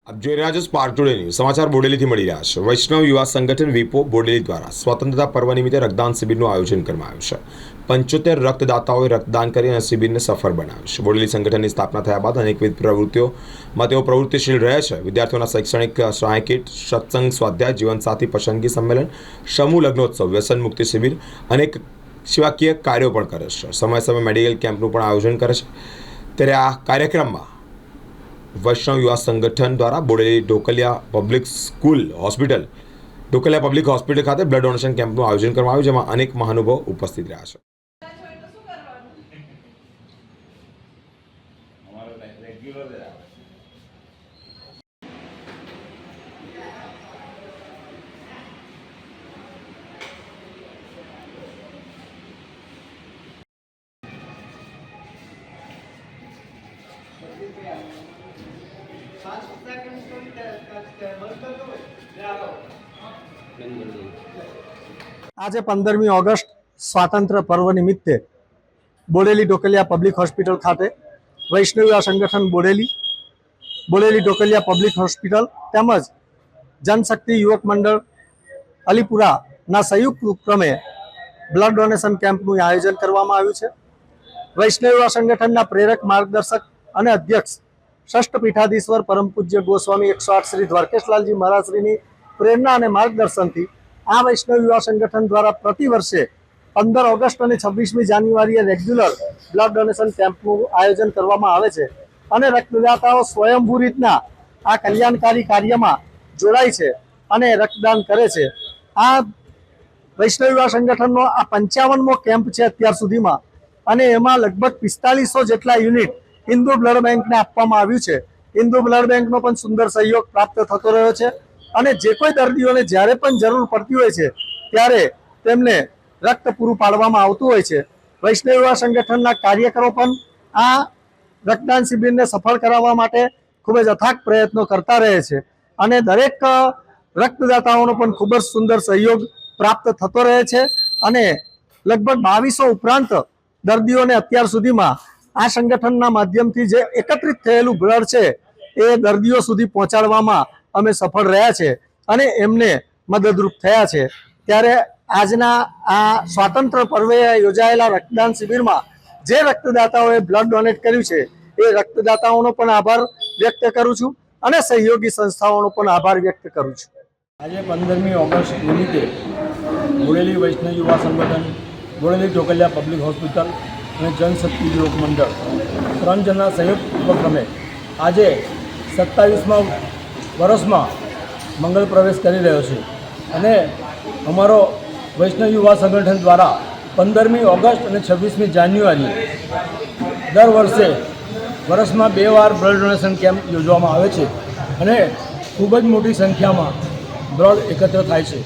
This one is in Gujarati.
આપ જોઈ રહ્યા છો સ્પાર્ક ટુડે ન્યૂઝ સમાચાર બોડેલીથી મળી રહ્યા છે। વૈષ્ણવ યુવા સંગઠન વીપો બોડેલી દ્વારા સ્વતંત્રતા પર્વ નિમિત્તે રક્તદાન શિબિરનું આયોજન કરવામાં આવ્યું છે। 75 રક્તદાતાઓએ રક્તદાન કરી અને શિબિરને સફળ બનાવ્યું છે। બોડેલી સંગઠનની સ્થાપના થયા બાદ અનેકવિધ પ્રવૃત્તિઓમાં તેઓ પ્રવૃત્તિશીલ રહે છે। વિદ્યાર્થીઓના શૈક્ષણિક સહાય કીટ, સત્સંગ, સ્વાધ્યાય, જીવનસાથી પસંદગી સંમેલન, સમૂહ લગ્નોત્સવ, વ્યસન મુક્તિ શિબિર, અનેક સેવાકીય કાર્યો પણ કરે છે। સમય સમય મેડિકલ કેમ્પનું પણ આયોજન કરે છે। ત્યારે આ કાર્યક્રમમાં વૈષ્ણવ યુવા સંગઠન દ્વારા બોડેલી ઢોકલિયા પબ્લિક હોસ્પિટલ ખાતે બ્લડ ડોનેશન કેમ્પનું આયોજન કરવામાં આવ્યું, જેમાં અનેક મહાનુભાવો ઉપસ્થિત રહ્યા છે। આજે 15મી ઓગસ્ટ સ્વાતંત્ર્ય પર્વ નિમિત્તે બોડેલી ઢોકલિયા પબ્લિક હોસ્પિટલ ખાતે વૈષ્ણવ યુવા સંગઠન બોડેલી ઢોકલિયા પબ્લિક હોસ્પિટલ તેમજ જનશક્તિ યુવક મંડળ અલીપુરાના સંયુક્ત ઉપક્રમે બ્લડ ડોનેશન કેમ્પનું આયોજન કરવામાં આવ્યું છે। વૈષ્ણવ યુવા સંગઠનના પ્રેરક, માર્ગદર્શક અને અધ્યક્ષ ષષ્ઠ પીઠાધીશ્વર પરમ પૂજ્ય ગોસ્વામી 108 શ્રી દ્વારકેશલાલજી મહારાજશ્રીની પ્રેરણા અને માર્ગદર્શનથી આ વૈષ્ણવ યુવા સંગઠન દ્વારા પ્રતિ વર્ષે 15 ઓગસ્ટ અને 26મી જાન્યુઆરીએ રેગ્યુલર બ્લડ ડોનેશન કેમ્પનું આયોજન કરવામાં આવે છે અને રક્તદાતાઓ સ્વયંભૂ રીતના આ કલ્યાણકારી કાર્યમાં જોડાય છે અને રક્તદાન કરે છે। આ વૈષ્ણવ યુવા સંગઠનનો આ 55મો કેમ્પ છે અત્યાર સુધીમાં અને એમાં લગભગ 4500 જેટલા યુનિટ હિન્દુ બ્લડ બેંકને આપવામાં આવ્યું છે। હિન્દુ બ્લડ બેંકનો પણ સુંદર સહયોગ પ્રાપ્ત થતો રહ્યો છે અને જે કોઈ દર્દીઓને જ્યારે પણ જરૂર પડતી હોય છે ત્યારે તેમને રક્ત પૂરું પાડવામાં આવતું હોય છે। વૈષ્ણવ યુવા સંગઠનના કાર્યકરો પણ આ રક્તદાન શિબિરને સફળ કરાવવા માટે ખૂબ જ અથાગ પ્રયત્નો કરતા રહે છે અને દરેક રક્તદાતાઓનો પણ ખૂબ જ સુંદર સહયોગ પ્રાપ્ત થતો રહે છે અને લગભગ 2200 ઉપરાંત દર્દીઓને અત્યાર સુધીમાં આ સંગઠનના માધ્યમથી જે એકત્રિત થયેલું બ્લડ છે એ દર્દીઓ સુધી પહોંચાડવામાં અમે સફળ રહ્યા છે અને એમને મદદરૂપ થયા છે। ત્યારે આજના આ સ્વાતંત્ર્ય પર્વે યોજાયેલા રક્તદાન શિબિરમાં જે રક્તદાતાઓએ બ્લડ ડોનેટ કર્યું છે એ રક્તદાતાઓનો પણ આભાર વ્યક્ત કરું છું અને સહયોગી સંસ્થાઓનો પણ આભાર વ્યક્ત કરું છું। આજે 15મી ઓગસ્ટ નિમિત્તે બોડેલી વૈષ્ણવ યુવા સંગઠન, બોડેલી ઢોકલિયા પબ્લિક હોસ્પિટલ અને જનશક્તિ યુવક મંડળ 3 જણના સંયુક્ત ઉપક્રમે આજે 27મા વર્ષમાં મંગળ પ્રવેશ કરી રહ્યો છે અને અમારો વૈષ્ણવ યુવા સંગઠન દ્વારા 15મી ઓગસ્ટ અને 26મી જાન્યુઆરી દર વર્ષે વર્ષમાં 2 વાર બ્લડ ડોનેશન કેમ્પ યોજવામાં આવે છે અને ખૂબ જ મોટી સંખ્યામાં બ્લડ એકત્ર થાય છે।